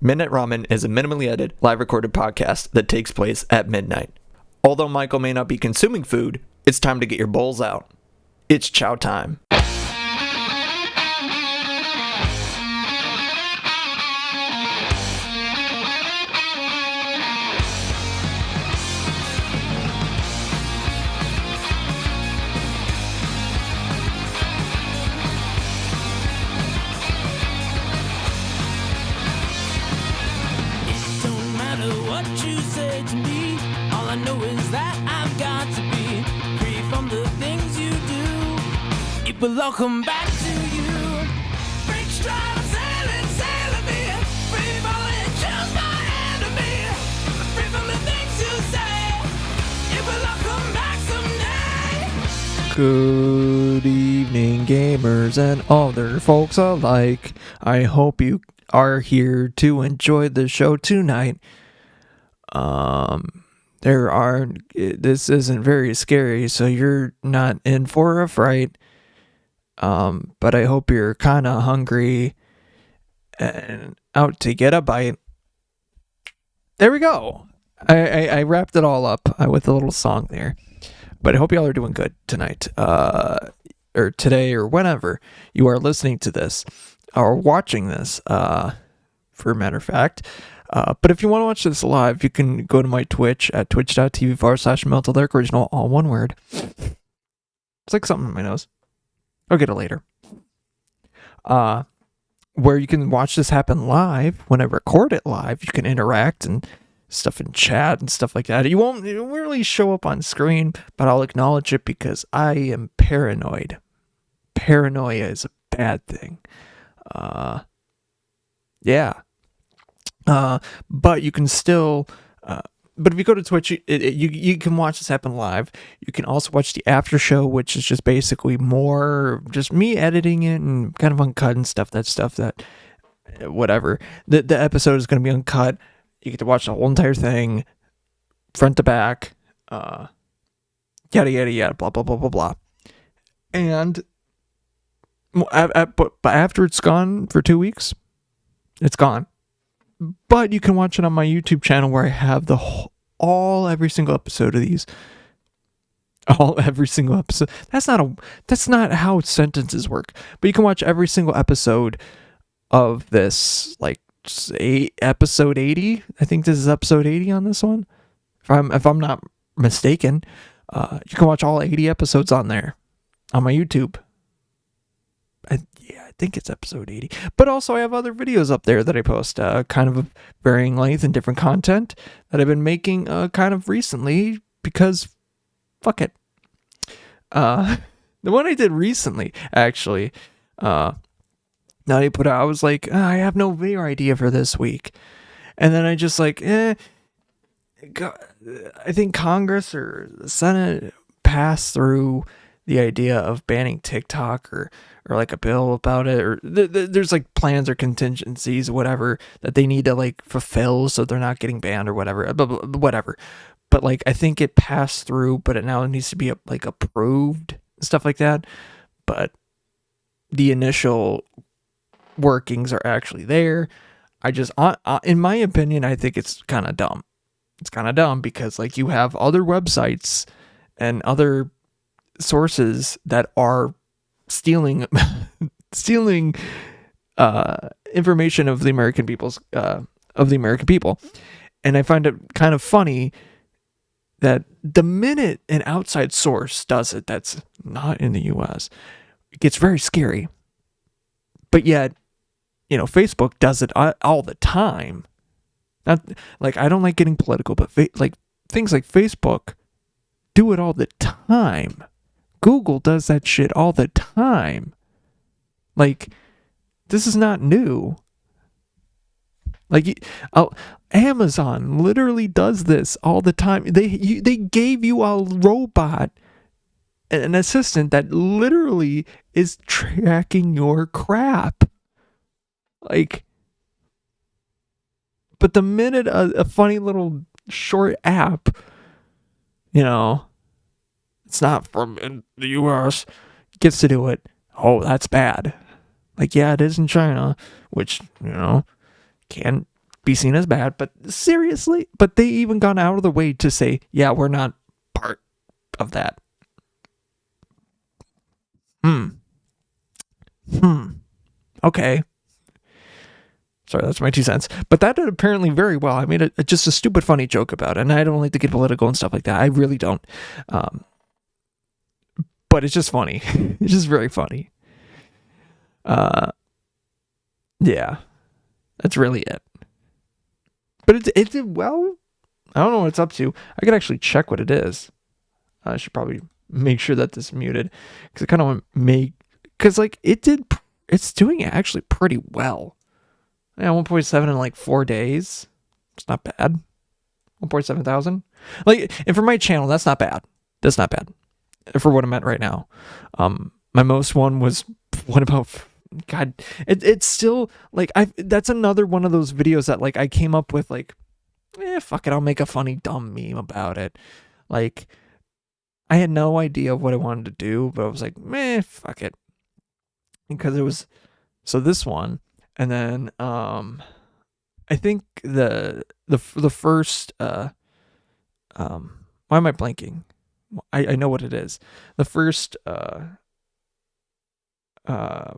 Midnight Ramen is a minimally edited, live recorded podcast that takes place at midnight. Although Michael may not be consuming food, it's time to get your bowls out. It's chow time. But I'll come back to you. Break stride, sailing me. Free falling, choose my enemy. Free from the things you say. It will all come back someday. Good evening, gamers and other folks alike. I hope you are here to enjoy the show tonight. This isn't very scary, so you're not in for a fright. But I hope you're kind of hungry and out to get a bite. There we go. I wrapped it all up with a little song there. But I hope y'all are doing good tonight, or today, or whenever you are listening to this or watching this, for a matter of fact. But if you want to watch this live, you can go to my Twitch at twitch.tv/MeltDarkOriginal, all one word. It's like something in my nose. I'll get it later. Where you can watch this happen live. When I record it live, you can interact and stuff in chat and stuff like that. It won't really show up on screen, but I'll acknowledge it because I am paranoid. Paranoia is a bad thing. Yeah. But you can still... But if you go to Twitch, you can watch this happen live. You can also watch the after show, which is just basically more just me editing it and kind of uncut and stuff. That whatever. The episode is going to be uncut. You get to watch the whole entire thing, front to back, yada yada yada, blah blah blah blah blah. And but after it's gone for 2 weeks, it's gone. But you can watch it on my YouTube channel where I have every single episode of these. Every single episode. That's not how sentences work. But you can watch every single episode of this, like episode 80. I think this is episode 80 on this one. If I'm not mistaken, you can watch all 80 episodes on there on my YouTube. I think it's episode 80. But also I have other videos up there that I post, kind of varying length and different content that I've been making kind of recently because fuck it. The one I did recently, actually, now I put out, I was like, I have no video idea for this week. And then I just like, I think Congress or the Senate passed through the idea of banning TikTok or like a bill about it, or there's like plans or contingencies, whatever, that they need to like fulfill so they're not getting banned or whatever, whatever. But like, I think it passed through, but it now needs to be like approved and stuff like that. But the initial workings are actually there. I just, in my opinion, I think it's kind of dumb. It's kind of dumb because like you have other websites and other sources that are stealing information of the American people, and I find it kind of funny that the minute an outside source does it that's not in the US, it gets very scary. But yet, Facebook does it all the time. Not like, I don't like getting political, but like things like Facebook do it all the time. Google does that shit all the time. Like, this is not new. Like, Amazon literally does this all the time. They gave you a robot, an assistant that literally is tracking your crap. Like, but the minute a funny little short app, it's not from the US, gets to do it, oh, that's bad. Like, yeah, it is in China, which, can be seen as bad. But seriously, but they even gone out of the way to say, yeah, we're not part of that. Okay. Sorry, that's my 2 cents. But that did apparently very well. I made just a stupid, funny joke about it. And I don't like to get political and stuff like that. I really don't. But it's just funny. It's just very funny. Yeah. That's really it. But it did well. I don't know what it's up to. I could actually check what it is. I should probably make sure that this is muted. Because I kind of want to make... Because, like, it's doing actually pretty well. Yeah, 1.7 in like 4 days. It's not bad. 1.7 thousand. Like, and for my channel, that's not bad. That's not bad. For what I'm at right now. My most one was, what about... God, it's still like that's another one of those videos that like I came up with like, fuck it, I'll make a funny dumb meme about it. Like, I had no idea of what I wanted to do, but I was like, fuck it, because it was this one, and then I think the first why am I blanking? I know what it is. The first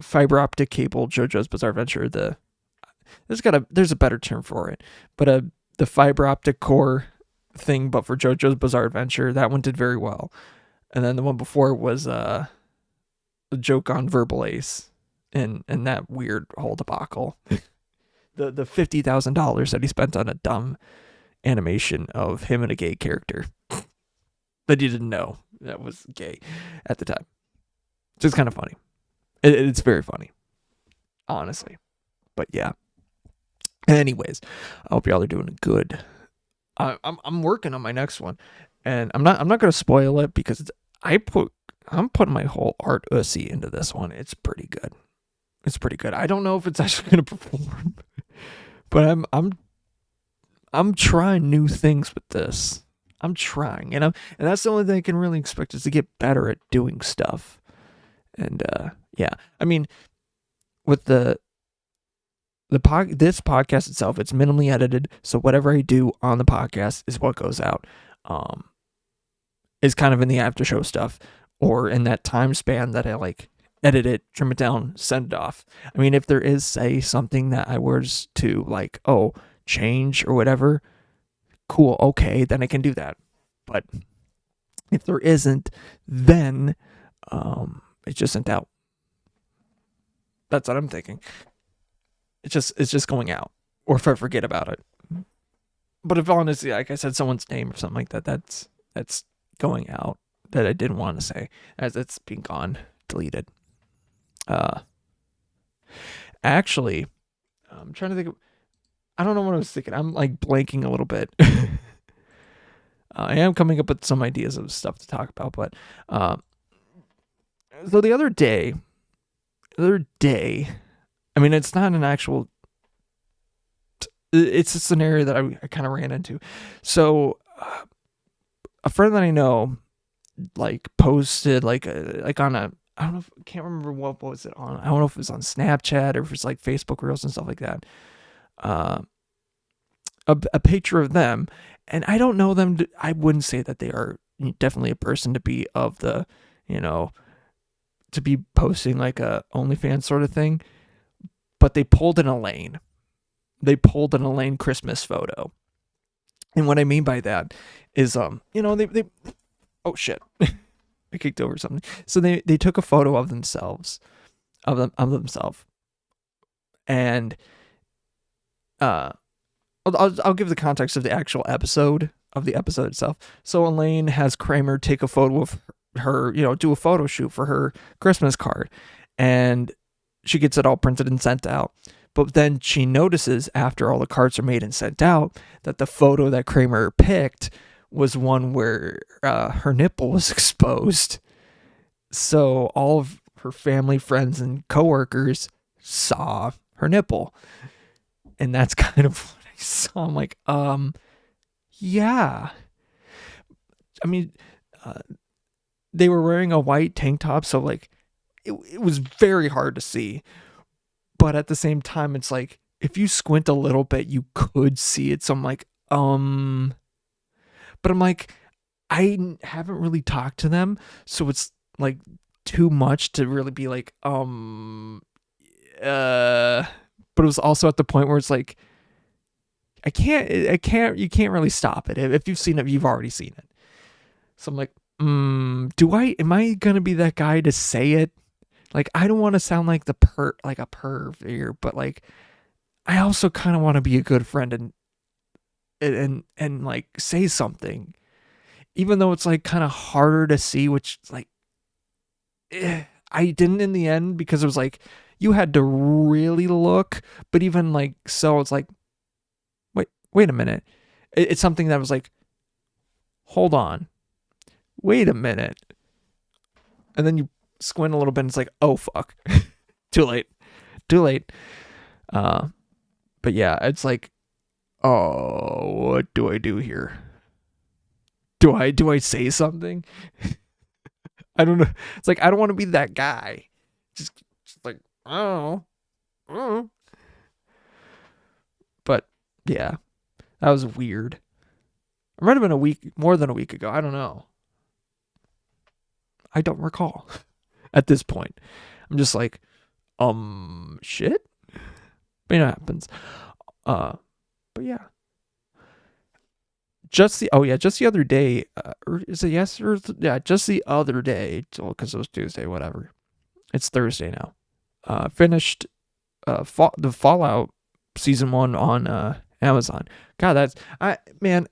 fiber optic cable JoJo's Bizarre Adventure. There's a better term for it, but the fiber optic core thing, but for JoJo's Bizarre Adventure, that one did very well. And then the one before was a joke on Verbal Ace and that weird whole debacle. the $50,000 that he spent on a dumb animation of him and a gay character that you didn't know that was gay at the time. Just kind of funny. It's very funny, honestly. But yeah. Anyways, I hope y'all are doing good. I'm working on my next one, and I'm not gonna spoil it because I'm putting my whole art ussy into this one. It's pretty good. It's pretty good. I don't know if it's actually gonna perform, but I'm trying new things with this. I'm trying, and that's the only thing I can really expect is to get better at doing stuff. And yeah, I mean, with this podcast itself, it's minimally edited, so whatever I do on the podcast is what goes out. Is kind of in the after show stuff, or in that time span that I like edit it, trim it down, send it off. I mean, if there is, say, something that I was to like, change or whatever, cool, okay, then I can do that. But if there isn't, then it just sent out. That's what I'm thinking. It's just going out, or if I forget about it. But if honestly, like I said, someone's name or something like that, that's going out that I didn't want to say, as it's being gone, deleted. Actually, I'm trying to think. I don't know what I was thinking. I'm like blanking a little bit. I am coming up with some ideas of stuff to talk about, but so the other day, I mean, it's not an actual, it's a scenario that I kind of ran into. So a friend that I know, like, posted like on a, I don't know, I can't remember what was it on. I don't know if it was on Snapchat or if it's like Facebook Reels and stuff like that. A picture of them, and I don't know them. I wouldn't say that they are definitely a person to be of the, to be posting like a OnlyFans sort of thing, but they pulled an Elaine. They pulled an Elaine Christmas photo. And what I mean by that is, they oh shit, I kicked over something. So they took a photo of themselves, and I'll give the context of the actual episode itself. So Elaine has Kramer take a photo of her, do a photo shoot for her Christmas card, and she gets it all printed and sent out. But then she notices after all the cards are made and sent out that the photo that Kramer picked was one where her nipple was exposed. So all of her family, friends, and coworkers saw her nipple. And that's kind of what I saw. I'm like, yeah. I mean, they were wearing a white tank top, so like it was very hard to see. But at the same time, it's like if you squint a little bit, you could see it. So I'm like, but I'm like, I haven't really talked to them, so it's like too much to really be like, but it was also at the point where it's like, you can't really stop it. If you've seen it, you've already seen it. So I'm like, am I gonna be that guy to say it? Like, I don't want to sound like like a perv here, but like, I also kind of want to be a good friend and like say something, even though it's like kind of harder to see, which like, I didn't in the end because it was like you had to really look, but even like so, it's like, wait a minute, it's something that was like, hold on, wait a minute, and then you squint a little bit and it's like, oh fuck, too late. But yeah, it's like, oh, what do I do here? Do I say something? I don't know. It's like, I don't want to be that guy. Just like, oh. But yeah, that was weird. It might have been more than a week ago. I don't know. I don't recall at this point. I'm just like, shit. But it happens. But yeah. Just the other day, or is it yesterday? Yeah, just the other day, because it was Tuesday, whatever. It's Thursday now. Finished the Fallout season 1 on Amazon. God, man,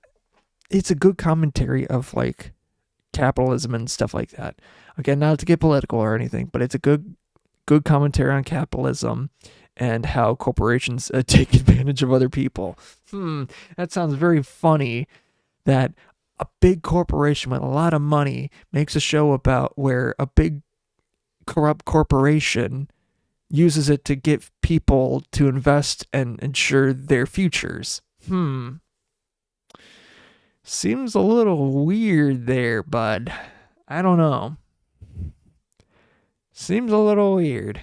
it's a good commentary of like capitalism and stuff like that. Again, not to get political or anything, but it's a good commentary on capitalism and how corporations take advantage of other people. That sounds very funny. That a big corporation with a lot of money makes a show about where a big corrupt corporation uses it to get people to invest and ensure their futures. Seems a little weird there, bud. I don't know. Seems a little weird.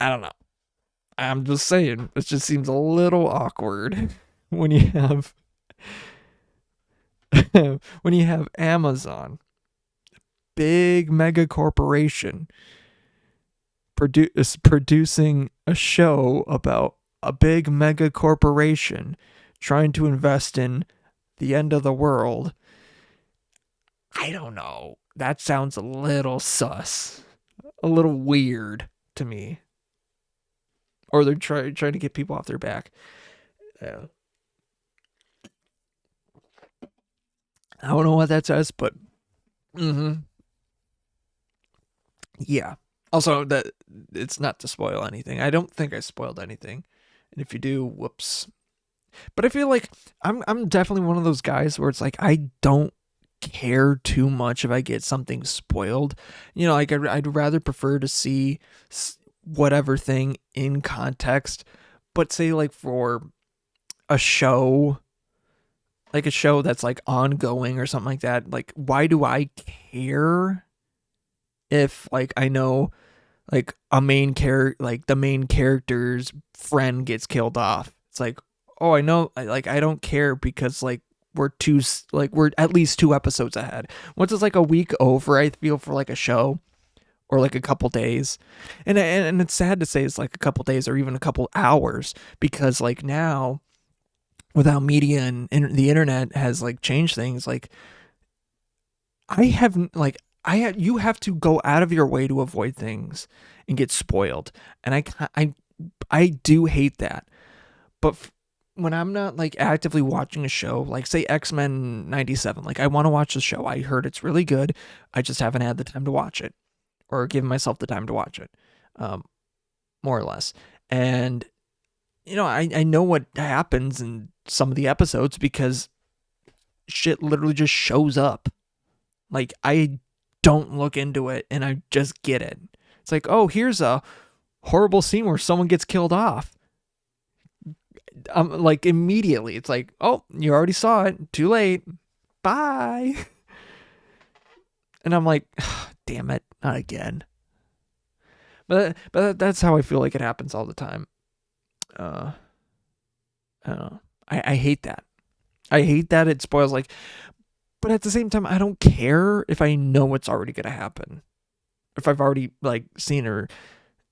I don't know. I'm just saying, it just seems a little awkward when you have Amazon, big mega corporation, producing a show about a big mega corporation trying to invest in the end of the world. I don't know. That sounds a little sus, a little weird to me. Or they're trying to get people off their back. Yeah. I don't know what that says, but yeah. Also, that it's not to spoil anything. I don't think I spoiled anything, and if you do, whoops. But I feel like I'm definitely one of those guys where it's like I don't care too much if I get something spoiled. You know, like I'd rather prefer to see whatever thing in context, but say like for a show, like a show that's like ongoing or something like that, like why do I care if like I know like the main character's friend gets killed off? It's like, oh, I know, like I don't care because like we're at least 2 episodes ahead. Once it's like a week over, I feel, for like a show, or like a couple days. And it's sad to say it's like a couple days or even a couple hours, because like now without media and the internet has like changed things. Like you have to go out of your way to avoid things and get spoiled. And I do hate that. But when I'm not like actively watching a show, like say X-Men 97, like I want to watch the show. I heard it's really good. I just haven't had the time to watch it, or given myself the time to watch it, more or less. And, you know, I know what happens in some of the episodes because shit literally just shows up. Like, I don't look into it and I just get it. It's like, oh, here's a horrible scene where someone gets killed off. Like, immediately, it's like, oh, you already saw it. Too late. Bye. And I'm like, damn it, not again. But that's how I feel like it happens all the time. I don't know. I hate that. I hate that it spoils, like, but at the same time, I don't care if I know what's already gonna happen. If I've already like seen or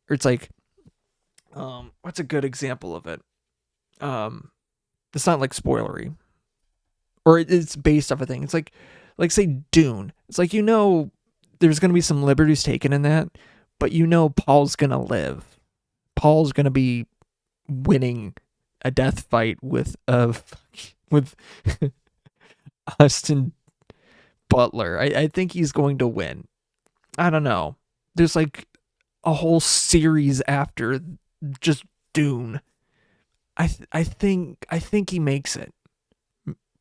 it's like, what's a good example of it? It's not like spoilery, or it's based off a thing. It's like say Dune. It's like, there's gonna be some liberties taken in that, but Paul's gonna live. Paul's gonna be winning a death fight with with Austin Butler. I think he's going to win. I don't know. There's like a whole series after just Dune. I think he makes it.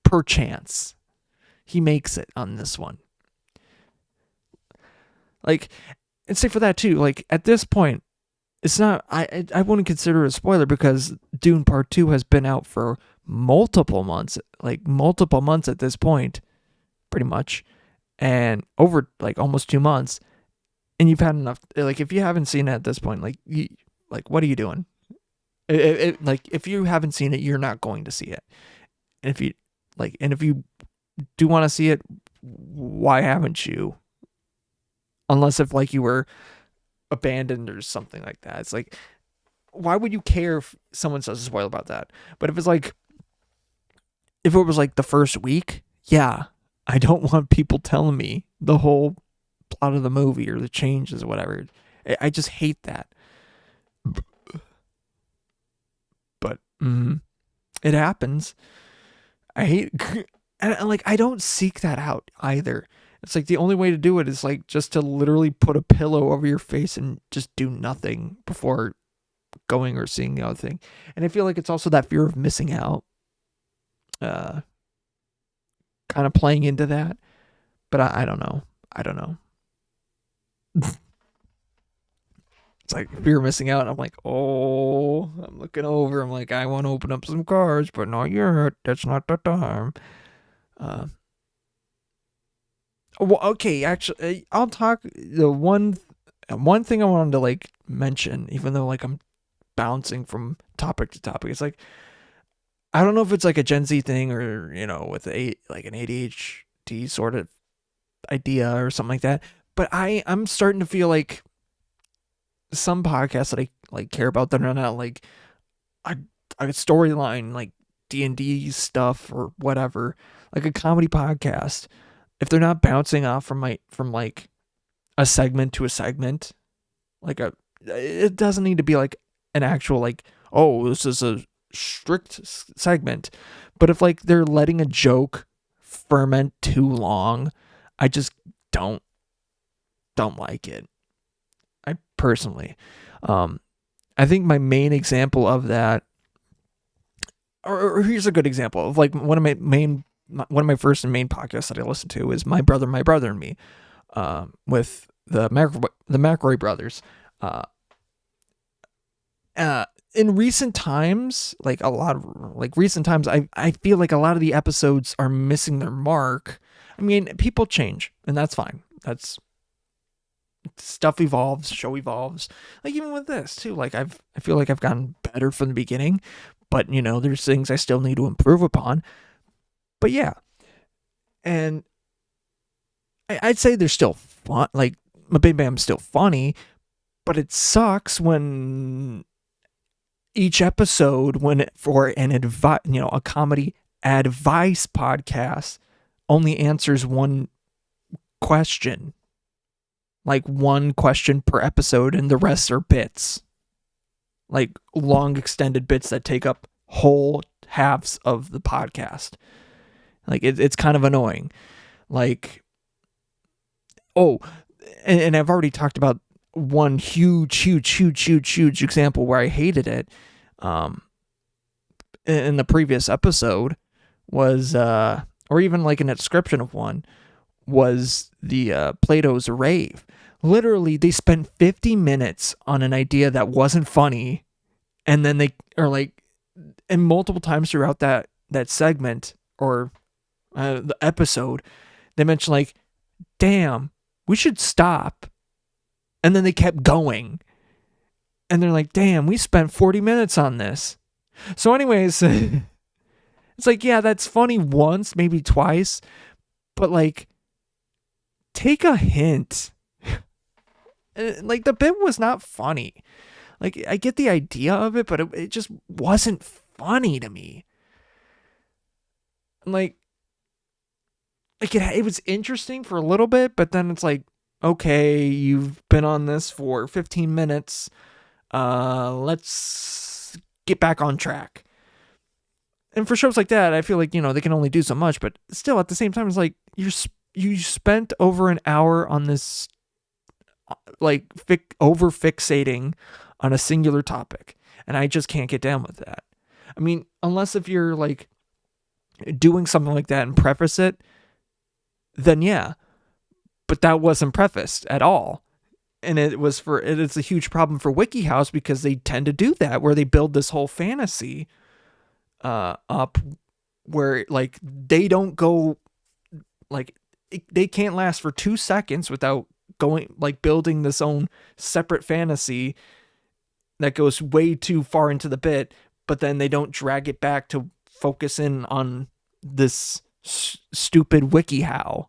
Perchance, he makes it on this one. Like, and say for that too. Like at this point, it's not. I wouldn't consider it a spoiler because Dune Part 2 has been out for multiple months. Like multiple months at this point, pretty much, and over like almost 2 months. And you've had enough. Like if you haven't seen it at this point, like what are you doing? Like if you haven't seen it, you're not going to see it. And if you do want to see it, why haven't you? Unless if like you were abandoned or something like that. It's like, why would you care if someone says a spoiler about that? But if it was like the first week, yeah, I don't want people telling me the whole plot of the movie or the changes or whatever. I just hate that. But it happens. I hate, and like I don't seek that out either. It's like the only way to do it is like just to literally put a pillow over your face and just do nothing before going or seeing the other thing. And I feel like it's also that fear of missing out, kind of playing into that. But I don't know. It's like fear of missing out. I'm like, oh, I'm looking over. I'm like, I want to open up some cards, but not yet. That's not the time. Well, okay, actually, I'll talk. The one thing I wanted to like mention, even though like I'm bouncing from topic to topic, it's like I don't know if it's like a Gen Z thing or with like an ADHD sort of idea or something like that. But I'm starting to feel like some podcasts that I like care about that are not like a storyline, like D&D stuff or whatever, like a comedy podcast. If they're not bouncing off from like a segment to a segment, it doesn't need to be like an actual like, oh, this is a strict segment. But if like they're letting a joke ferment too long, I just don't like it. I personally, I think my main example of that, or here's a good example of like one of my first and main podcasts that I listened to is My Brother and Me, with the McRoy brothers. In recent times, I feel like a lot of the episodes are missing their mark. I mean, people change, and that's fine. That's stuff evolves, show evolves. Like even with this too, like I feel like I've gotten better from the beginning, but there's things I still need to improve upon. But yeah, and I'd say they're still fun. Like my Bam Bam's still funny, but it sucks when each episode, for an a comedy advice podcast, only answers one question. Like one question per episode, and the rest are bits. Like long extended bits that take up whole halves of the podcast. Like it's kind of annoying. Like, oh, and I've already talked about one huge example where I hated it. In the previous episode was, or even like in a description of one, was the Plato's Rave. Literally, they spent 50 minutes on an idea that wasn't funny, and then they are like, and multiple times throughout that segment or the episode, they mentioned like, damn, we should stop. And then they kept going. And they're like, damn, we spent 40 minutes on this. So anyways, it's like, yeah, that's funny once, maybe twice, but like, take a hint. Like, the bit was not funny. Like, I get the idea of it, but it just wasn't funny to me. Like it was interesting for a little bit, but then it's like, okay, you've been on this for 15 minutes. Let's get back on track. And for shows like that, I feel like, they can only do so much, but still at the same time, it's like you spent over an hour on this, like, over fixating on a singular topic. And I just can't get down with that. I mean, unless if you're like doing something like that and preface it, then yeah. But that wasn't prefaced at all. And it's a huge problem for WikiHow because they tend to do that, where they build this whole fantasy up where like they don't go, like they can't last for 2 seconds without going, like, building this own separate fantasy that goes way too far into the bit, but then they don't drag it back to focus in on this stupid WikiHow.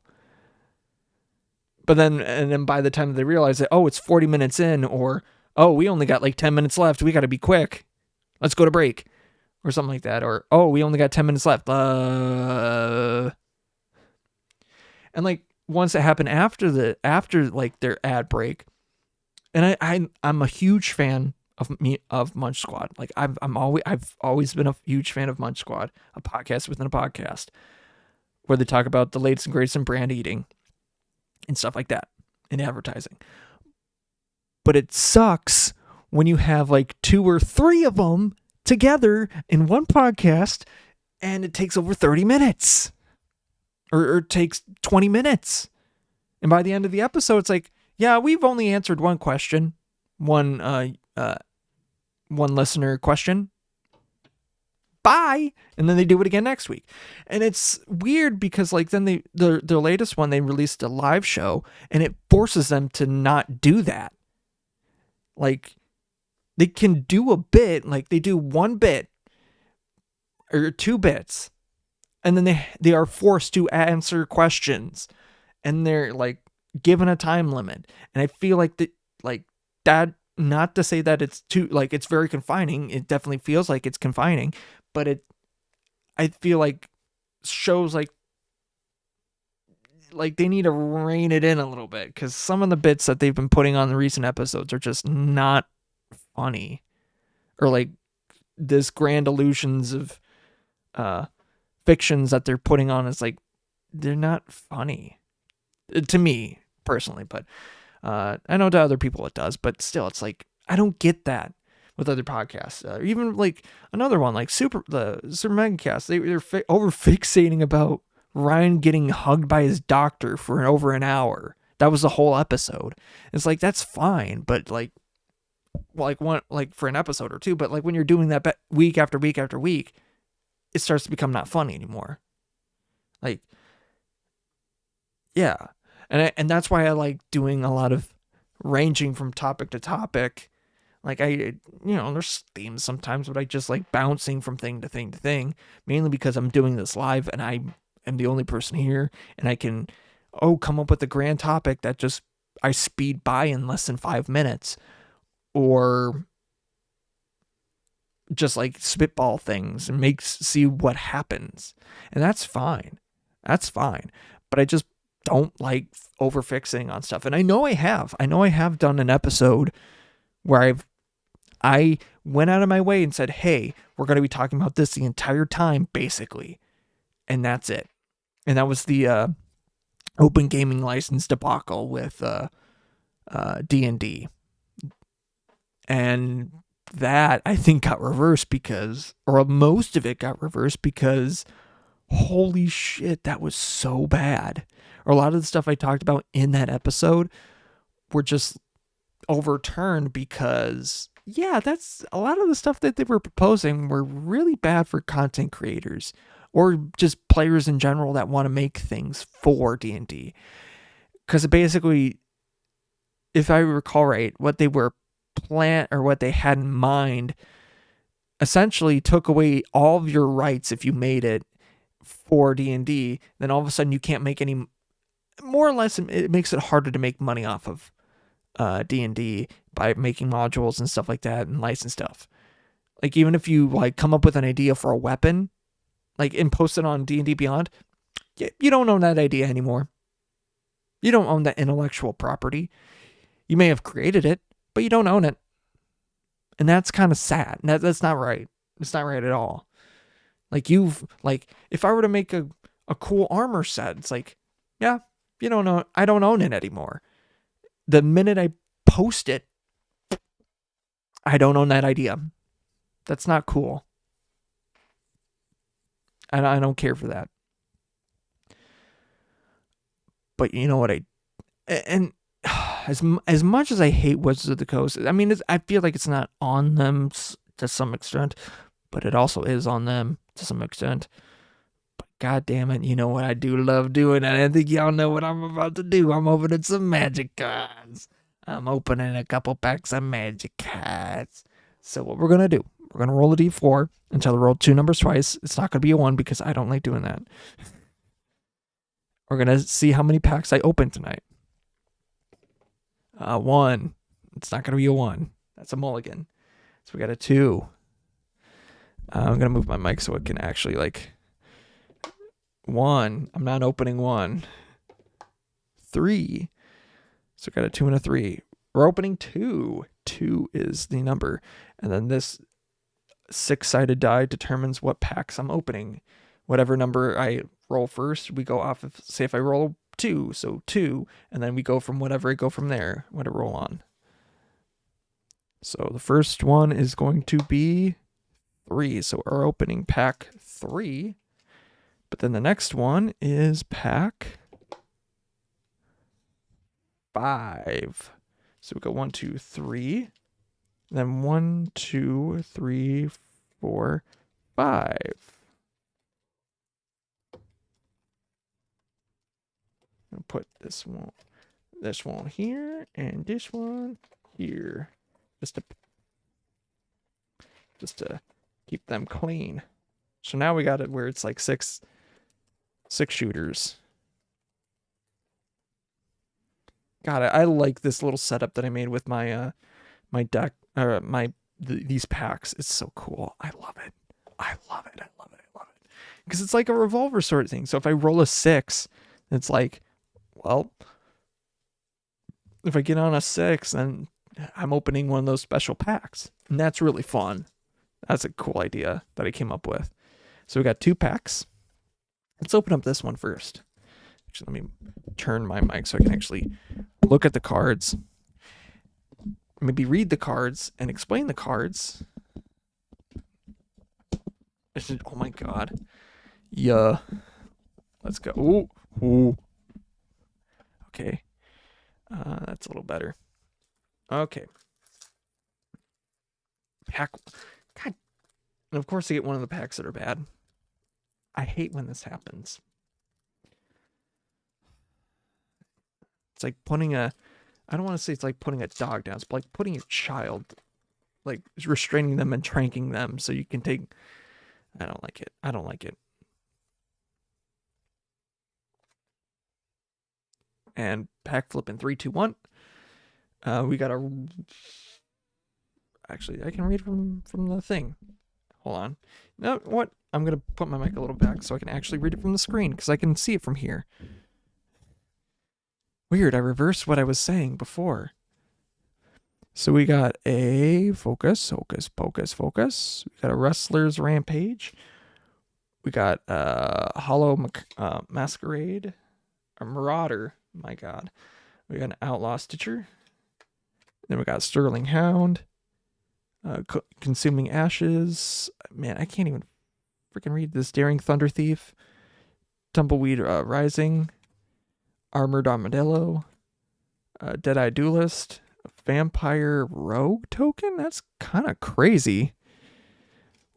But then by the time they realize that, oh, it's 40 minutes in, or, oh, we only got like 10 minutes left, we got to be quick, let's go to break, or something like that, or, oh, we only got 10 minutes left. And like, once it happened after like their ad break, and I'm a huge fan of Munch Squad. Like, I've always been a huge fan of Munch Squad, a podcast within a podcast, where they talk about the latest and greatest in brand eating and stuff like that in advertising. But it sucks when you have like 2 or 3 of them together in one podcast, and it takes over 30 minutes or it takes 20 minutes. And by the end of the episode, it's like, yeah, we've only answered one question, one listener question. Bye. And then they do it again next week. And it's weird because like then their latest one, they released a live show, and it forces them to not do that. Like, they can do a bit, like they do 1 bit or 2 bits, and then they are forced to answer questions, and they're like given a time limit. And I feel like that, not to say that it's too, like, it's very confining. It definitely feels like it's confining, but I feel like shows like they need to rein it in a little bit, because some of the bits that they've been putting on the recent episodes are just not funny, or like this grand illusions of fictions that they're putting on is like, they're not funny to me personally, but I know to other people it does, but still, it's like, I don't get that with other podcasts. Even like another one like the Super Megacast, they're over fixating about Ryan getting hugged by his doctor for over an hour. That was the whole episode. It's like, that's fine, but like for an episode or 2, but like when you're doing that week after week after week, it starts to become not funny anymore. Like, yeah. And that's why I like doing a lot of ranging from topic to topic. Like, there's themes sometimes, but I just like bouncing from thing to thing to thing, mainly because I'm doing this live and I am the only person here, and I can, come up with a grand topic that just I speed by in less than 5 minutes, or just like spitball things and see what happens. And that's fine. But I just don't like overfixing on stuff. And I know I have done an episode where I went out of my way and said, hey, we're going to be talking about this the entire time, basically. And that's it. And that was the open gaming license debacle with D&D. And that, I think, got reversed or most of it got reversed because, holy shit, that was so bad. Or a lot of the stuff I talked about in that episode were just overturned because, yeah, that's a lot of the stuff that they were proposing were really bad for content creators or just players in general that want to make things for D&D. Because basically, if I recall right, what they were plan or what they had in mind essentially took away all of your rights if you made it for D&D, then all of a sudden you can't make any, more or less it makes it harder to make money off of D&D by making modules and stuff like that and license stuff. Like even if you like come up with an idea for a weapon, like and post it on D&D Beyond, you don't own that idea anymore. You don't own that intellectual property. You may have created it, but you don't own it. And that's kind of sad. That's not right. It's not right at all. Like if I were to make a cool armor set, it's like, yeah, you don't know. I don't own it anymore. The minute I post it, I don't own that idea. That's not cool. And I don't care for that. But you know what and as much as I hate Wizards of the Coast, I mean, I feel like it's not on them to some extent, but it also is on them to some extent. But God damn it, you know what I do love doing, and I think y'all know what I'm about to do. I'm opening some magic cards. I'm opening a couple packs of magic cards. So what we're going to do, we're going to roll a d4 until I roll 2 numbers twice. It's not going to be a 1 because I don't like doing that. We're going to see how many packs I open tonight. 1. It's not going to be a 1. That's a mulligan. So we got a 2. I'm going to move my mic so it can actually 1. I'm not opening 1. 3. So we got a 2 and a 3. We're opening 2. 2 is the number. And then this 6-sided die determines what packs I'm opening. Whatever number I roll first, we go off of, say if I roll 2, so 2, and then we go from whatever I go from there, what I roll on. So the first one is going to be 3, so we're opening pack 3, but then the next one is pack 5. So we go 1, 2, 3, then 1, 2, 3, 4, 5. I'll put this one here, and this one here, just to keep them clean. So now we got it where it's like six shooters. God, I like this little setup that I made with my my deck, these packs. It's so cool. I love it. Because it's like a revolver sort of thing. So if I roll a 6, it's like, well, if I get on a 6, then I'm opening one of those special packs. And that's really fun. That's a cool idea that I came up with. So we got 2 packs. Let's open up this one first. Actually, let me turn my mic so I can actually look at the cards. Maybe read the cards and explain the cards. Oh my God. Yeah. Let's go. Ooh. Okay. That's a little better. Okay. Pack. God. And of course I get one of the packs that are bad. I hate when this happens. It's like putting I don't want to say it's like putting a dog down. It's like putting your child, like restraining them and tranking them so you can take. I don't like it. And pack flip in 3, 2, 1. We got a. Actually, I can read from the thing. Hold on. No, what? I'm gonna put my mic a little back so I can actually read it from the screen because I can see it from here. Weird, I reversed what I was saying before. So we got a focus. We got a wrestler's rampage. We got hollow masquerade, a marauder. My God, we got an outlaw stitcher. Then we got sterling hound, consuming ashes. Man, I can't even freaking read this. Daring thunder thief, tumbleweed rising. Armored Armadillo, Dead-Eye Duelist, Vampire Rogue Token? That's kind of crazy.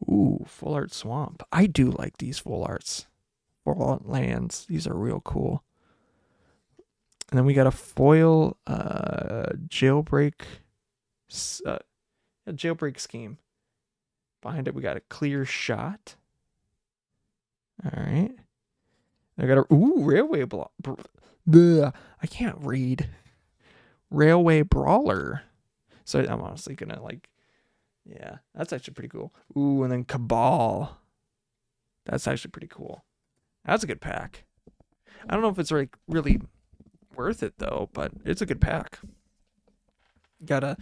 Ooh, Full Art Swamp. I do like these full arts. Full art lands. These are real cool. And then we got a foil Jailbreak a jailbreak scheme. Behind it, we got a clear shot. All right. I got a railway block. I can't read. Railway brawler. So I'm honestly gonna yeah, that's actually pretty cool. Ooh, and then Cabal. That's actually pretty cool. That's a good pack. I don't know if it's really worth it though, but it's a good pack. Got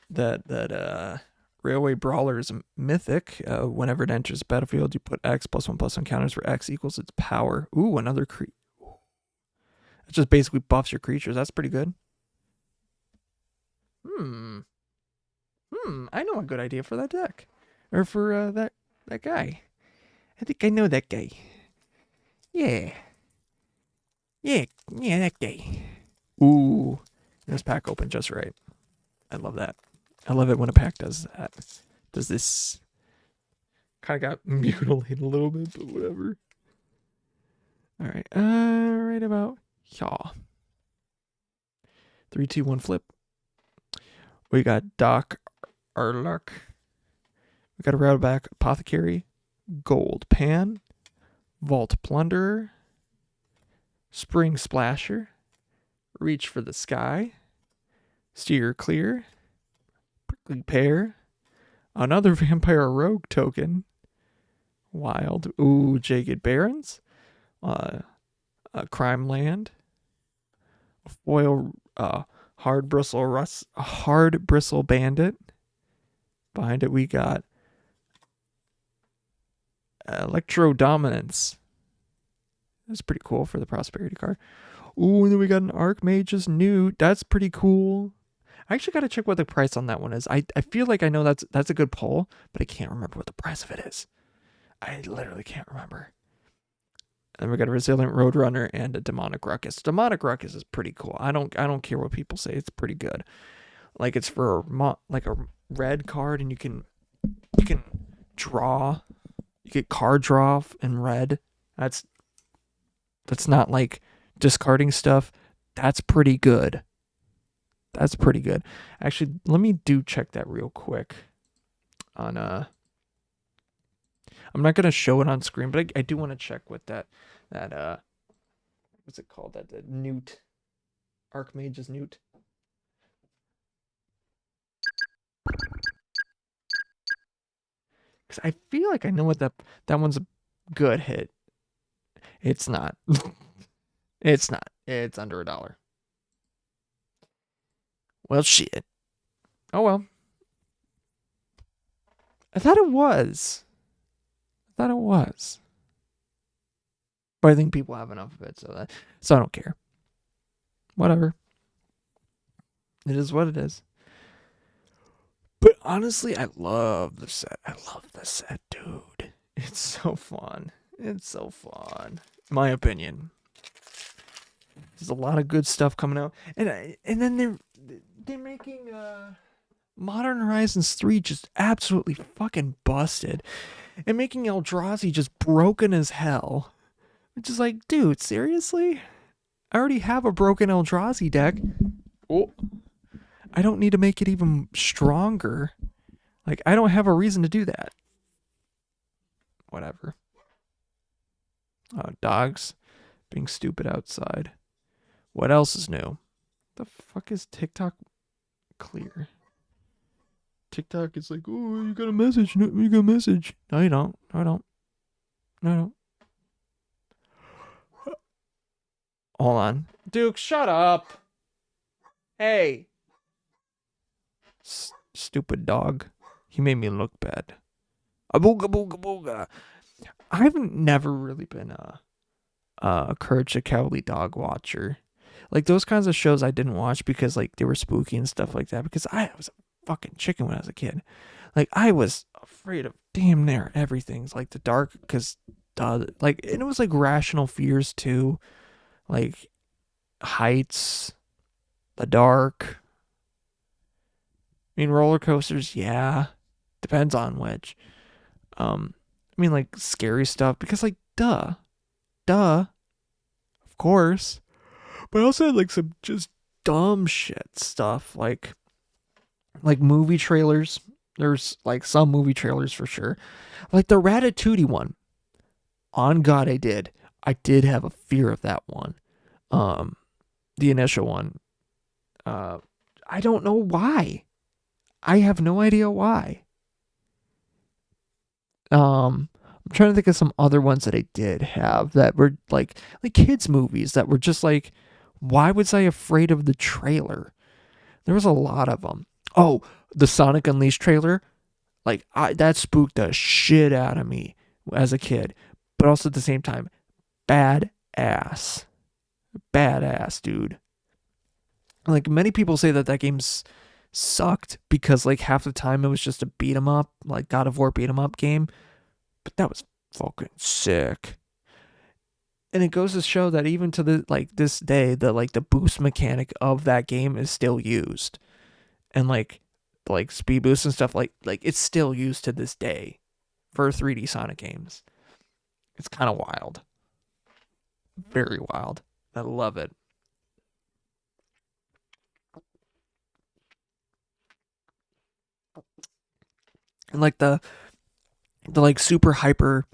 that Railway Brawler is mythic. Whenever it enters the battlefield, you put X +1/+1 counters where X equals its power. Ooh, another it just basically buffs your creatures. That's pretty good. I know a good idea for that deck. Or for that guy. I think I know that guy. Yeah, that guy. Ooh, this pack opened just right. I love that. I love it when a pack does that. Does this. Kind of got mutilated a little bit, but whatever. All right. Right about yaw. 3, 2, 1 flip. We got Doc Arluck. We got a Rattleback Apothecary, Gold Pan, Vault Plunderer, Spring Splasher, Reach for the Sky, Steer Clear, Prickly Pear, another Vampire Rogue token, Wild, Jagged Barrens, Crime Land, Foil, Hard Bristle Bandit. Behind it, we got Electro Dominance. That's pretty cool for the Prosperity card. Ooh, and then we got an Archmage's Newt. That's pretty cool. I actually got to check what the price on that one is. I feel like I know that's a good pull, but I can't remember what the price of it is. I literally can't remember. And we got a Resilient Roadrunner and a Demonic Ruckus. Demonic Ruckus is pretty cool. I don't care what people say. It's pretty good. Like it's for a red card, and you can draw. You get card draw in red. That's not like discarding stuff. That's pretty good. That's pretty good. Actually, let me check that real quick. I'm not gonna show it on screen, but I do want to check with that what's it called? That Newt. Archmage's Newt. Because I feel like I know what that one's a good hit. It's not. It's not. It's under $1. Well, shit. Oh well. I thought it was. But I think people have enough of it, so I don't care. Whatever. It is what it is. But honestly, I love the set. Dude. It's so fun. In my opinion. There's a lot of good stuff coming out. And then they're making Modern Horizons 3 just absolutely fucking busted. And making Eldrazi just broken as hell. Which is like, dude, seriously? I already have a broken Eldrazi deck. Oh. I don't need to make it even stronger. Like, I don't have a reason to do that. Whatever. Dogs being stupid outside. What else is new? The fuck is TikTok clear? TikTok is like, oh, you got a message. No, you got a message. No, you don't. No, I don't. Hold on. Duke, shut up. Hey. Stupid dog. He made me look bad. Abooga booga booga. I've never really been a Courage the Cowardly Dog watcher. Like those kinds of shows I didn't watch because like they were spooky and stuff like that, because I was a fucking chicken when I was a kid. Like I was afraid of damn near everything. Like the dark, because like, and it was like rational fears too. Like heights, the dark. I mean, roller coasters, yeah. Depends on which. I mean, like, scary stuff. Because, like, duh. Of course. But I also had, like, some just dumb shit stuff. Like, like movie trailers. There's like some movie trailers for sure. Like the Ratatouille one. On God, I did. I did have a fear of that one. Um, the initial one. Uh, I don't know why. I have no idea why. I'm trying to think of some other ones that I did have that were like kids movies that were just like, why was I afraid of the trailer? There was a lot of them. Oh, the Sonic Unleashed trailer, like that spooked the shit out of me as a kid, but also at the same time, badass, badass, dude. Like many people say that that game's sucked because like half the time it was just a beat 'em up, like God of War beat 'em up game, but that was fucking sick. And it goes to show that even to the like this day, the like the boost mechanic of that game is still used, and like speed boost and stuff like it's still used to this day for 3D Sonic games. It's kind of wild, very wild. I love it. And like the like super hyper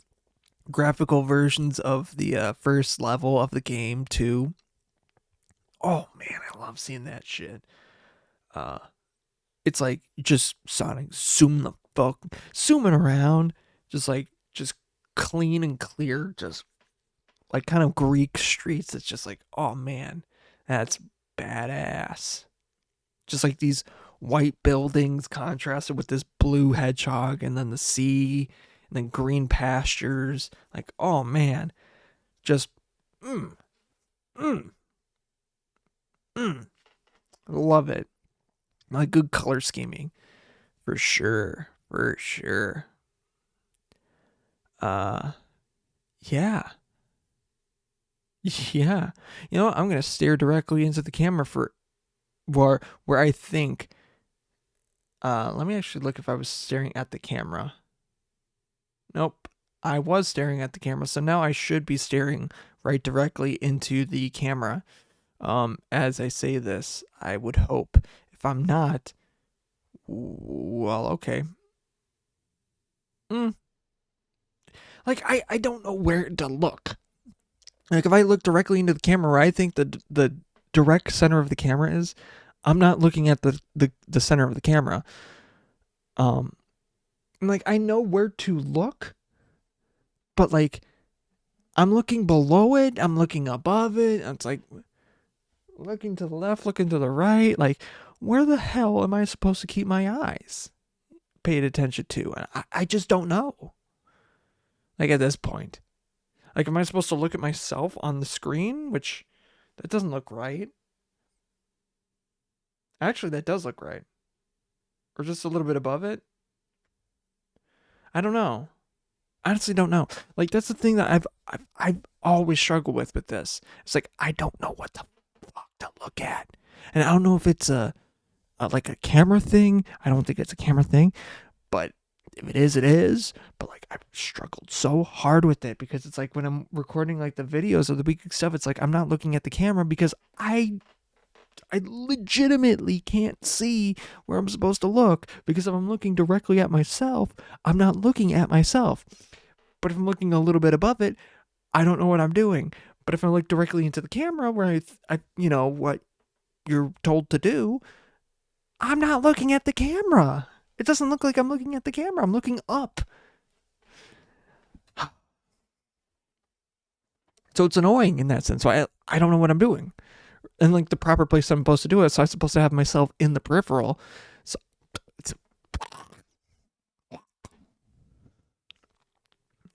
graphical versions of the first level of the game too. Oh man, I love seeing that shit. Uh, it's like just Sonic zooming around, just like just clean and clear, just like kind of Greek streets. It's just like, oh man, that's badass. Just like these white buildings contrasted with this blue hedgehog, and then the sea, and then green pastures. Like, oh man, just mm, mm, mm. Love it. Like good color scheming for sure, for sure. Uh, yeah, yeah. You know, what? I'm gonna stare directly into the camera for where I think. Let me actually look if I was staring at the camera. Nope, I was staring at the camera, so now I should be staring right directly into the camera. As I say this, I would hope. If I'm not, well, okay. Mm. Like I don't know where to look. Like if I look directly into the camera where I think the direct center of the camera is, I'm not looking at the center of the camera. Um, like I know where to look, but like I'm looking below it, I'm looking above it. It's like looking to the left, looking to the right. Like where the hell am I supposed to keep my eyes paid attention to? And I just don't know. Like at this point, like am I supposed to look at myself on the screen? Which that doesn't look right. Actually, that does look right, or just a little bit above it. I don't know. I honestly don't know. Like that's the thing that I've always struggled with this. It's like I don't know what the fuck to look at, and I don't know if it's a like a camera thing. I don't think it's a camera thing, but if it is, it is. But like I've struggled so hard with it because it's like when I'm recording like the videos of the week stuff, it's like I'm not looking at the camera because I legitimately can't see where I'm supposed to look because if I'm looking directly at myself, I'm not looking at myself. But if I'm looking a little bit above it, I don't know what I'm doing. But if I look directly into the camera where I you know, what you're told to do, I'm not looking at the camera. It doesn't look like I'm looking at the camera. I'm looking up. So it's annoying in that sense. So I don't know what I'm doing. And like the proper place I'm supposed to do it, so I'm supposed to have myself in the peripheral. So it's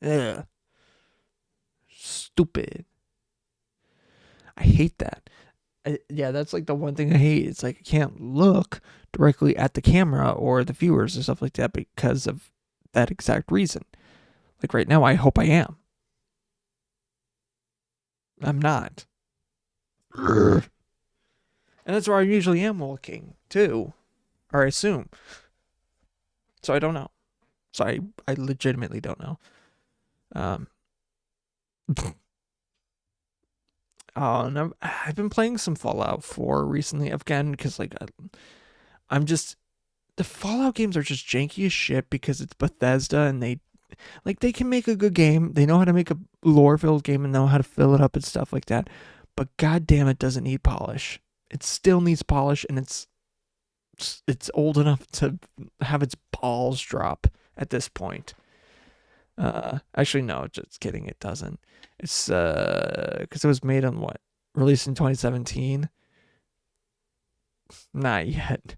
ugh, stupid. I hate that. Yeah, that's like the one thing I hate. It's like I can't look directly at the camera or the viewers or stuff like that because of that exact reason. Like right now, I hope I am. I'm not. And that's where I usually am looking too, or I assume. So I don't know. So I legitimately don't know. Um, oh, and I've been playing some Fallout 4 recently again because like I'm just the Fallout games are just janky as shit because it's Bethesda and they can make a good game. They know how to make a lore-filled game and know how to fill it up and stuff like that. But goddamn, it doesn't need polish. It still needs polish, and it's old enough to have its balls drop at this point. Actually, no, just kidding. It doesn't. It's because it was made on what? Released in 2017. Not yet,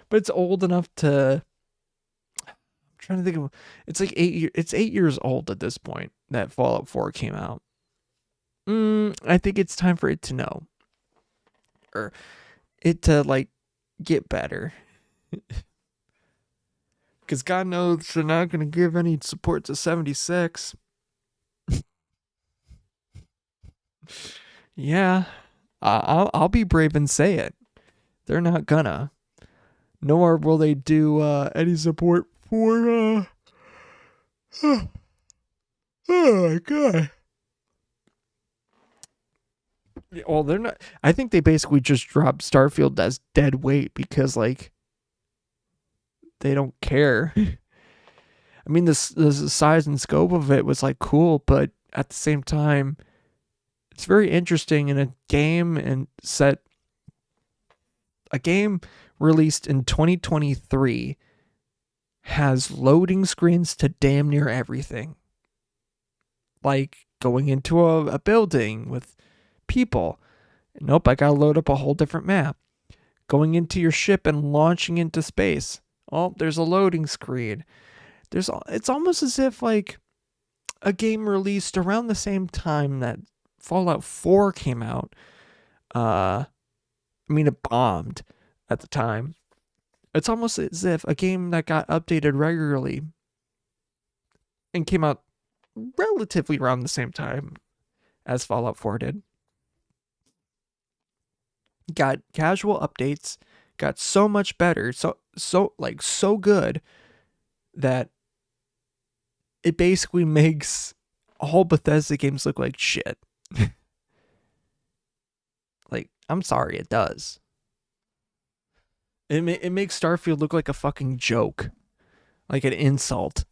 but it's old enough to. I'm trying to think of. It's like 8 years. It's 8 years old at this point that Fallout 4 came out. I think it's time for it to know, or it to like get better. Because God knows they're not going to give any support to 76. Yeah, I'll be brave and say it. They're not gonna. Nor will they do any support for. Oh my god. Well, they're not. I think they basically just dropped Starfield as dead weight because like they don't care. I mean, the size and scope of it was like cool, but at the same time, it's very interesting in a game and set. A game released in 2023 has loading screens to damn near everything. Like going into a building with people. Nope, I gotta load up a whole different map. Going into your ship and launching into space. Oh, there's a loading screen. It's almost as if like a game released around the same time that Fallout 4 came out. It bombed at the time. It's almost as if a game that got updated regularly and came out relatively around the same time as Fallout 4 did. Got casual updates, got so much better, so good that it basically makes all Bethesda games look like shit. Like, I'm sorry, it does. It makes Starfield look like a fucking joke. Like an insult.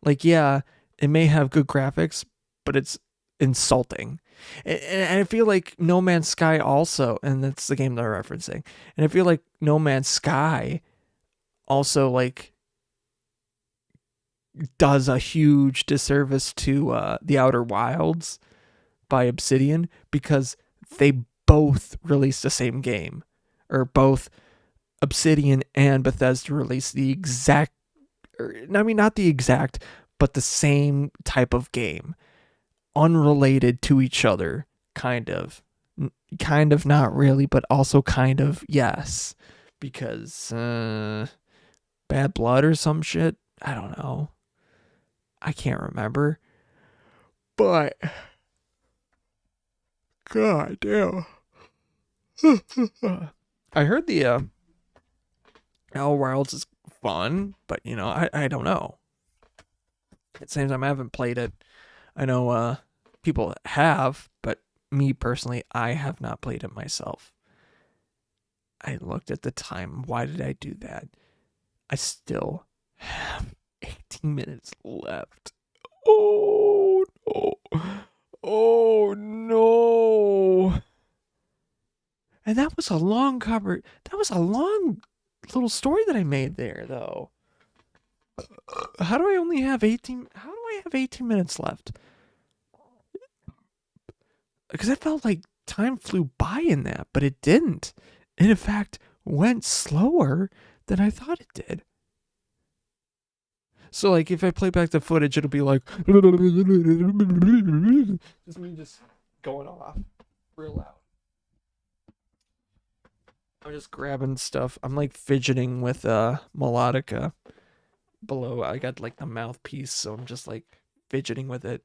Like, yeah, it may have good graphics, but it's insulting. And I feel like No Man's Sky also, and that's the game they're referencing, and I feel like No Man's Sky also, like, does a huge disservice to The Outer Wilds by Obsidian because they both released the same game, or both Obsidian and Bethesda released the exact, not the exact, but the same type of game, unrelated to each other, kind of not really, but also kind of yes, because Bad Blood or some shit, I don't know, I can't remember, but god damn. I heard the Outer Wilds is fun, but I don't know. At the same time, I haven't played it. I know people have, but me personally, I have not played it myself. I looked at the time. Why did I do that? I still have 18 minutes left. Oh no. Oh no. And that was a long little story that I made there, though. How do I have 18 minutes left? Because I felt like time flew by in that, but it didn't. It, in fact, went slower than I thought it did. So, like, if I play back the footage, it'll be like... Just me just going off real loud. I'm just grabbing stuff. I'm, like, fidgeting with melodica below. I got, like, the mouthpiece, so I'm just, like, fidgeting with it.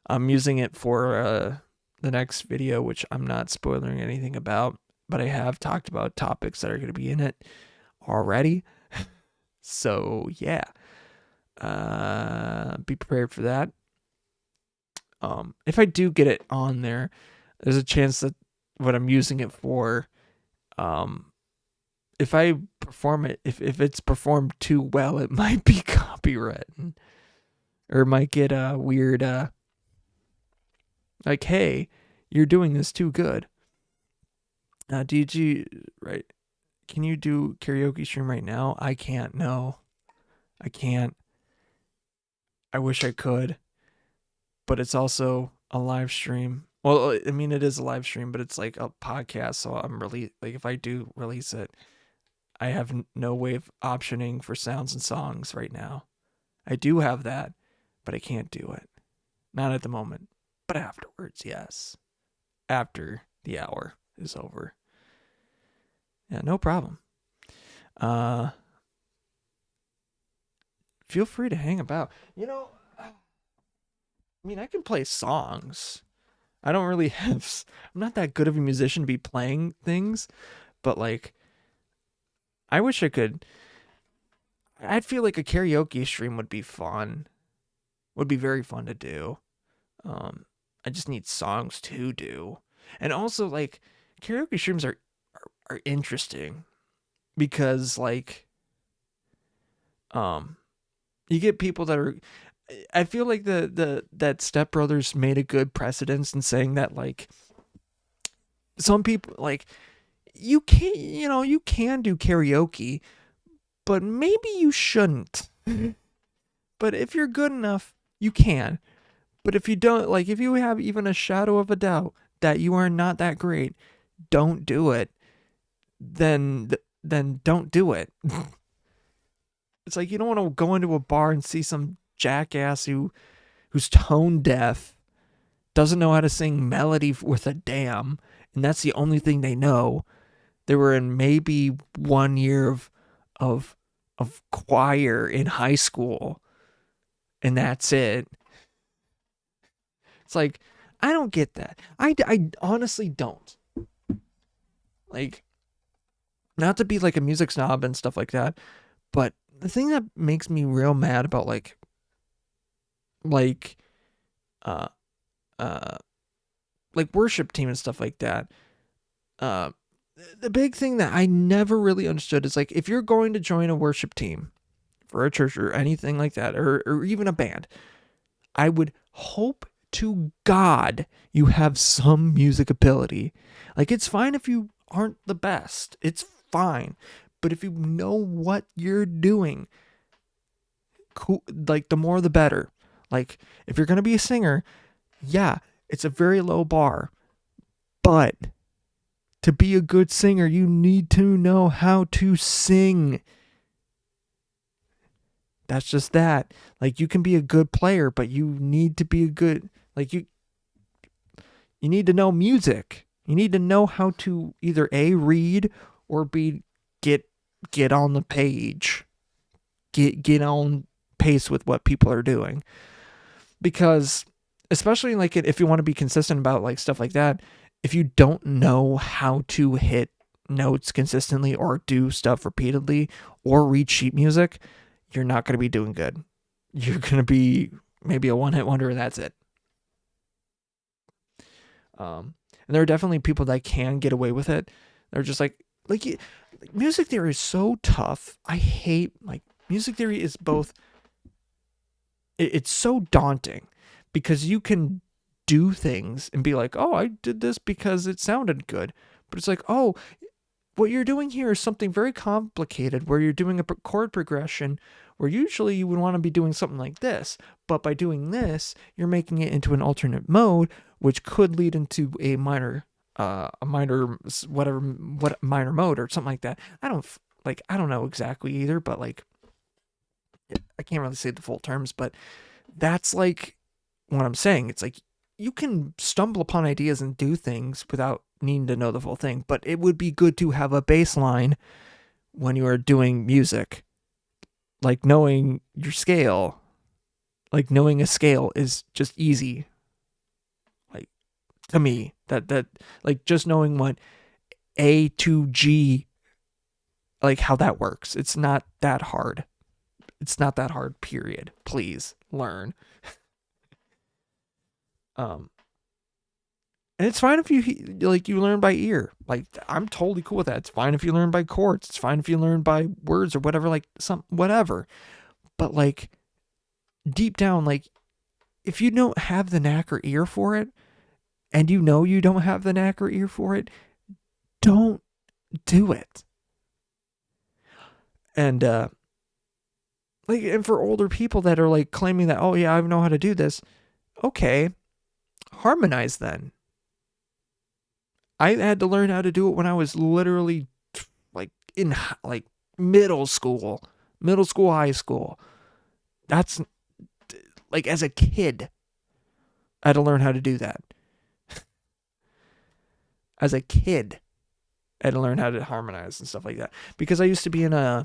I'm using it for the next video, which I'm not spoiling anything about, but I have talked about topics that are going to be in it already. So, yeah. Be prepared for that. If I do get it on there, there's a chance that what I'm using it for if I perform it, if it's performed too well, it might be copywritten, or it might get a weird like, hey, you're doing this too good. DG, right? Can you do karaoke stream right now? I can't. No, I can't. I wish I could, but it's also a live stream. Well, I mean, it is a live stream, but it's like a podcast. So I'm really like, if I do release it, I have no way of optioning for sounds and songs right now. I do have that, but I can't do it. Not at the moment. But afterwards, yes. After the hour is over. Yeah, no problem. Feel free to hang about. I mean, I can play songs. I don't really have. I'm not that good of a musician to be playing things, but like, I wish I could. I'd feel like a karaoke stream would be fun. Would be very fun to do. Um, I just need songs to do, and also like karaoke streams are interesting because like um you get people that are. I feel like the that Step Brothers made a good precedence in saying that like some people like you can you can do karaoke, but maybe you shouldn't. But if you're good enough, you can. But if you don't, like if you have even a shadow of a doubt that you are not that great, don't do it. Then don't do it. It's like you don't want to go into a bar and see some jackass who's tone deaf, doesn't know how to sing melody with a damn, and that's the only thing they know. They were in maybe 1 year of of choir in high school, and that's it. It's like I don't get that. I honestly don't. Like, not to be like a music snob and stuff like that, but the thing that makes me real mad about like uh uh like worship team and stuff like that. Uh the big thing that I never really understood is like if you're going to join a worship team for a church or anything like that, or even a band, I would hope to God you have some music ability. Like it's fine if you aren't the best. It's fine. But if you know what you're doing, cool, like the more the better. Like if you're going to be a singer, yeah, it's a very low bar. But to be a good singer, you need to know how to sing. That's just that. Like you can be a good player, but you need to be a good like you need to know music. You need to know how to either A read or B get on the page. Get on pace with what people are doing. Because especially like if you want to be consistent about like stuff like that, if you don't know how to hit notes consistently or do stuff repeatedly or read sheet music, you're not going to be doing good. You're going to be maybe a one-hit wonder and that's it. And there are definitely people that can get away with it. They're just like music theory is so tough. I hate like music theory is both it's so daunting because you can do things and be like, "Oh, I did this because it sounded good." But it's like, "Oh, what you're doing here is something very complicated where you're doing a chord progression where usually you would want to be doing something like this, but by doing this, you're making it into an alternate mode, which could lead into a minor whatever what minor mode or something like that. I don't know exactly either, but like I can't really say the full terms, but that's like what I'm saying. It's like you can stumble upon ideas and do things without needing to know the full thing, but it would be good to have a baseline when you are doing music. Like knowing your scale, like knowing a scale is just easy. Like to me, that like just knowing what A to G, like how that works. It's not that hard. It's not that hard, period. Please learn. Um And it's fine if you learn by ear. Like, I'm totally cool with that. It's fine if you learn by chords. It's fine if you learn by words or whatever, like whatever. But like deep down, like if you don't have the knack or ear for it, and you know you don't have the knack or ear for it, don't do it. And and for older people that are like claiming that, oh yeah, I know how to do this. Okay, harmonize then. I had to learn how to do it when I was literally like in like middle school, high school. That's like as a kid, I had to learn how to do that. As a kid, I had to learn how to harmonize and stuff like that because I used to be in a.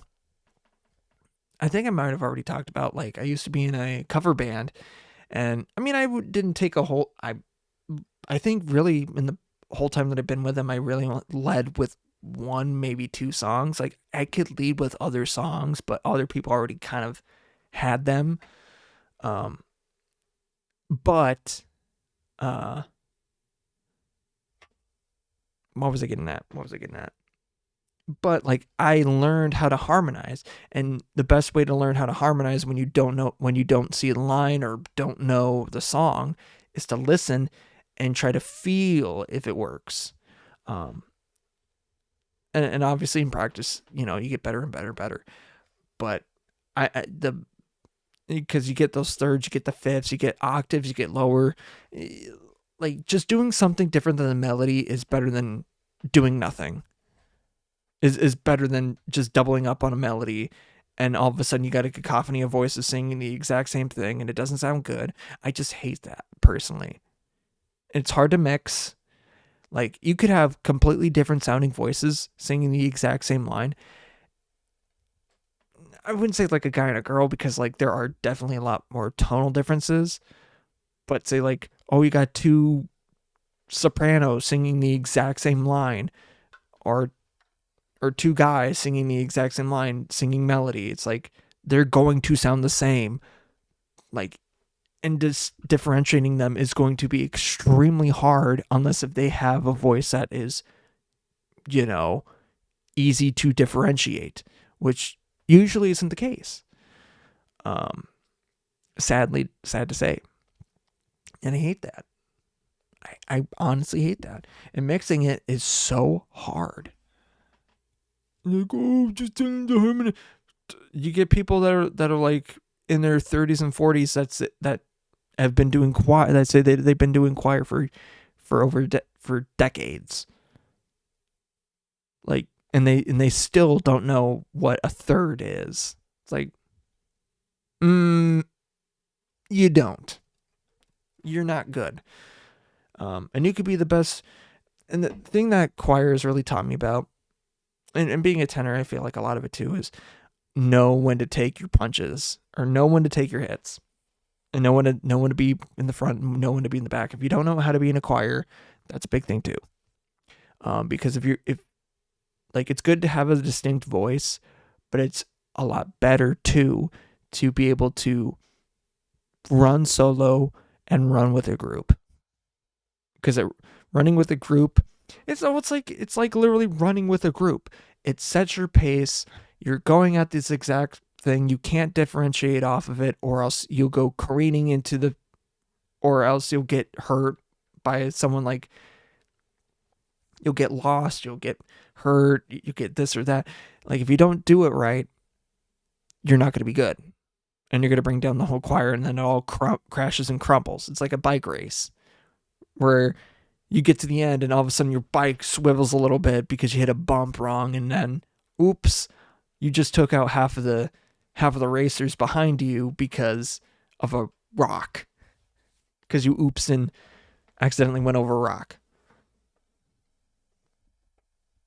I think I might have already talked about like I used to be in a cover band, and I mean didn't take a whole. I think really in the whole time that I've been with them, I really led with one, maybe two songs. Like I could lead with other songs, but other people already kind of had them. But what was I getting at? But like I learned how to harmonize, and the best way to learn how to harmonize when you don't see the line or don't know the song is to listen and try to feel if it works. And obviously in practice, you get better and better. But because you get those thirds, you get the fifths, you get octaves, you get lower. Like just doing something different than the melody is better than doing nothing. Is better than just doubling up on a melody and all of a sudden you got a cacophony of voices singing the exact same thing and it doesn't sound good. I just hate that personally. It's hard to mix. Like you could have completely different sounding voices singing the exact same line. I wouldn't say like a guy and a girl because like there are definitely a lot more tonal differences. But say like, oh, you got two sopranos singing the exact same line, or two guys singing the exact same line, singing melody. It's like they're going to sound the same. Like, and just differentiating them is going to be extremely hard unless if they have a voice that is, easy to differentiate, which usually isn't the case. Sad to say. And I hate that. I honestly hate that. And mixing it is so hard. Like, oh, just doing the harmony. You get people that are like in their 30s and 40s that have been doing choir. That say they've been doing choir for decades. Like, and they still don't know what a third is. It's like, you don't. You're not good. And you could be the best. And the thing that choir has really taught me about, and being a tenor, I feel like a lot of it too, is know when to take your punches or know when to take your hits, and know when to be in the front, and know when to be in the back. If you don't know how to be in a choir, that's a big thing too. Because if it's good to have a distinct voice, but it's a lot better too to be able to run solo and run with a group. Because running with a group, it's like literally running with a group. It sets your pace. You're going at this exact thing. You can't differentiate off of it, or else you'll go careening or else you'll get hurt by someone. Like you'll get lost, you'll get hurt, you get this or that. Like if you don't do it right, you're not going to be good, and you're going to bring down the whole choir, and then it all crashes and crumbles. It's like a bike race where you get to the end and all of a sudden your bike swivels a little bit because you hit a bump wrong, and then oops, you just took out half of the racers behind you because of a rock, because you oops and accidentally went over a rock.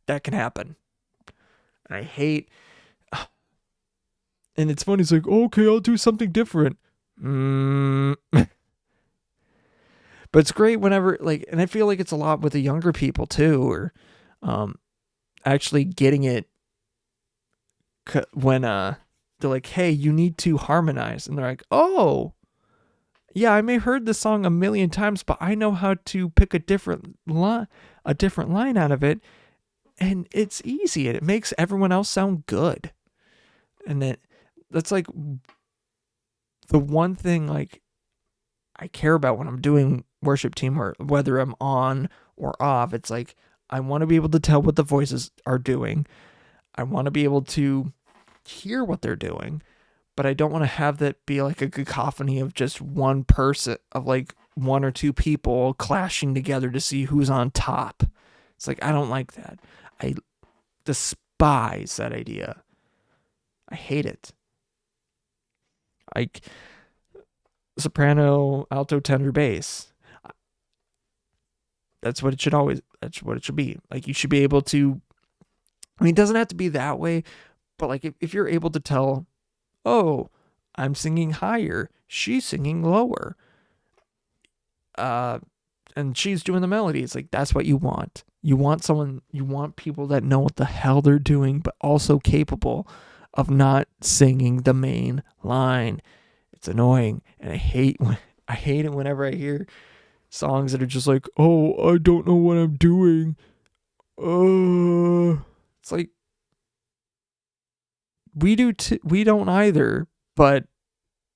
That can happen. And I hate, and it's funny, it's like, okay, I'll do something different. But it's great whenever, like, and I feel like it's a lot with the younger people too, or actually getting it when they're like, hey, you need to harmonize. And they're like, oh. Yeah, I may have heard the song a million times, but I know how to pick a different line out of it, and it's easy, and it makes everyone else sound good. And that's like the one thing like I care about when I'm doing worship team, or whether I'm on or off. It's like I want to be able to tell what the voices are doing. I want to be able to hear what they're doing, but I don't want to have that be like a cacophony of just one person, of like one or two people clashing together to see who's on top. It's like, I don't like that. I despise that idea. I hate it. Like soprano, alto, tenor, bass. That's what it should be. Like you should be able to, I mean, it doesn't have to be that way, but like if you're able to tell, oh, I'm singing higher, she's singing lower, and she's doing the melody. It's like that's what you want. You want people that know what the hell they're doing, but also capable of not singing the main line. It's annoying, and I hate it whenever I hear songs that are just like, oh, I don't know what I'm doing. It's like we don't either, but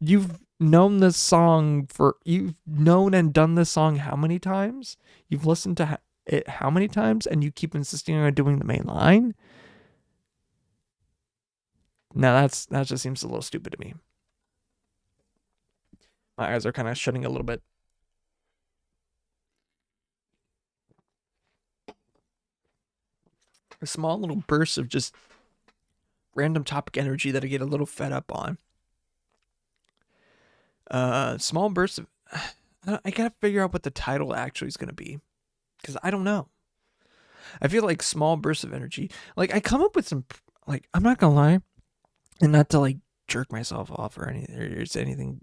you've known this song you've known and done this song how many times? You've listened to it how many times, and you keep insisting on doing the main line? Now that just seems a little stupid to me. My eyes are kind of shutting a little bit. A small little burst of just random topic energy that I get a little fed up on. Small bursts of, I gotta figure out what the title actually is gonna be, because I don't know. I feel like small bursts of energy. Like I come up with some, like I'm not gonna lie, and not to like jerk myself off or anything, or say anything,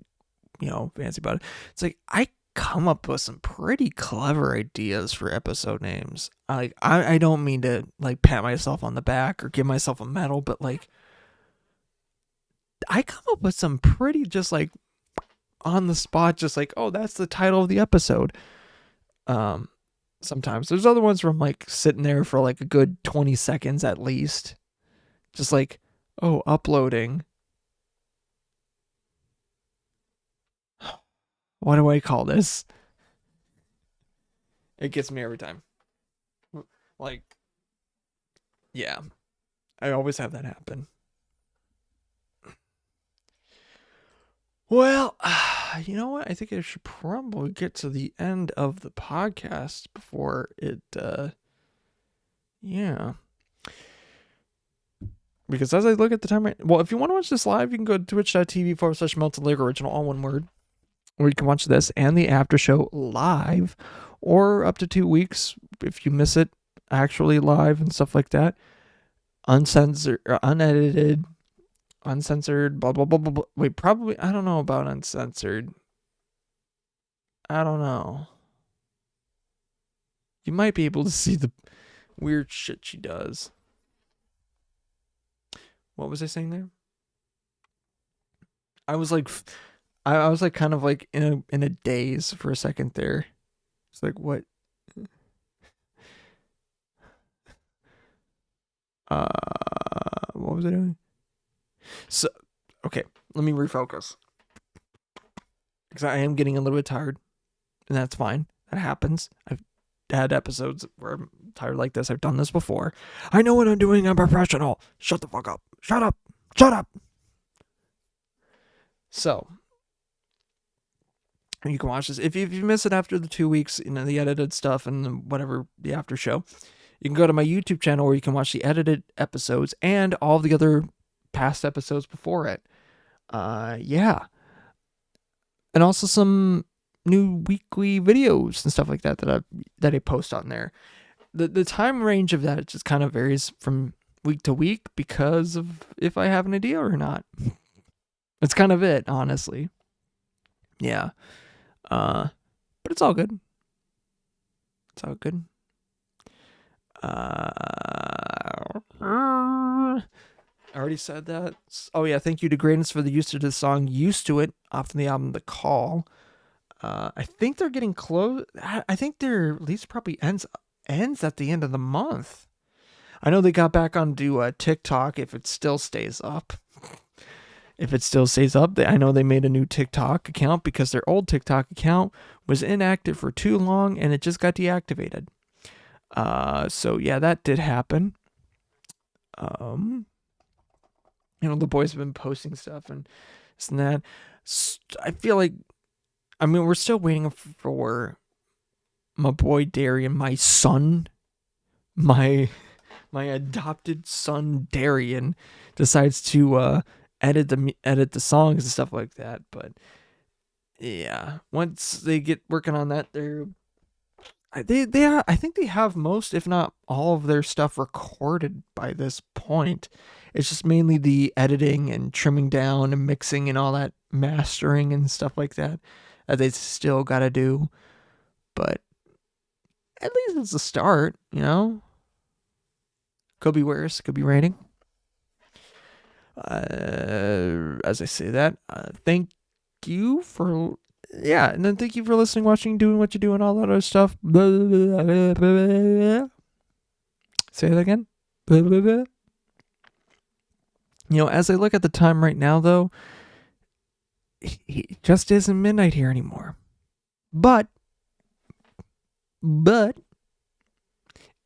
fancy about it. It's like I come up with some pretty clever ideas for episode names. I don't mean to like pat myself on the back or give myself a medal, but like I come up with some pretty just like on the spot, just like, oh, that's the title of the episode. Sometimes there's other ones where I'm like sitting there for like a good 20 seconds at least, just like, oh, uploading. What do I call this? It gets me every time. Like, yeah, I always have that happen. Well, you know what? I think I should probably get to the end of the podcast before it, yeah. Because as I look at the time, well, if you want to watch this live, you can go to twitch.tv/Melted Lake Original, all one word, where you can watch this and the after show live, or up to 2 weeks if you miss it actually live and stuff like that. Uncensored, unedited, uncensored, blah, blah, blah, blah, blah. Wait, probably, I don't know about uncensored. I don't know. You might be able to see the weird shit she does. What was I saying there? I was like, I was like kind of like in a daze for a second there. It's like, what? What was I doing? So, okay, let me refocus. Because I am getting a little bit tired, and that's fine. That happens. I've had episodes where I'm tired like this. I've done this before. I know what I'm doing. I'm professional. Shut the fuck up. Shut up. Shut up. So, you can watch this. If you miss it after the 2 weeks, the edited stuff and whatever, the after show, you can go to my YouTube channel where you can watch the edited episodes and all the other past episodes before it. Yeah. And also some new weekly videos and stuff like that that I post on there. The time range of that, it just kind of varies from week to week because of if I have an idea or not. That's kind of it, honestly. Yeah. But it's all good. It's all good. I already said that. Oh yeah, thank you to Greatness for the use of the song "Used to It" off the album "The Call." I think they're getting close. I think their lease probably ends at the end of the month. I know they got back onto TikTok if it still stays up. I know they made a new TikTok account because their old TikTok account was inactive for too long and it just got deactivated. So yeah, that did happen. The boys have been posting stuff and this and that. I feel like, we're still waiting for my boy Darian, my son, my adopted son Darian, decides to edit the songs and stuff like that. But yeah, once they get working on that, I think they have most, if not all, of their stuff recorded by this point. It's just mainly the editing and trimming down and mixing and all that mastering and stuff like that they still got to do. But at least it's a start, Could be worse, could be raining. As I say that, thank you for listening, watching, doing what you do, and all that other stuff. Say that again. As I look at the time right now, though, it just isn't midnight here anymore. But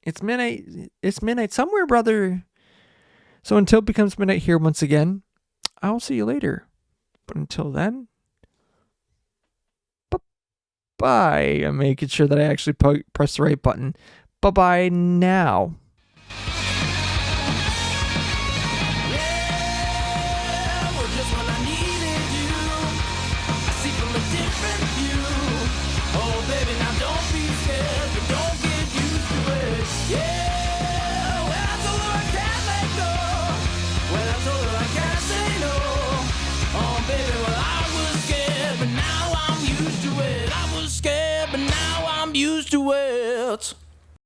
it's midnight. It's midnight somewhere, brother. So until it becomes midnight here once again, I'll see you later. But until then, bye. I'm making sure that I actually press the right button. Bye-bye now. Used to it.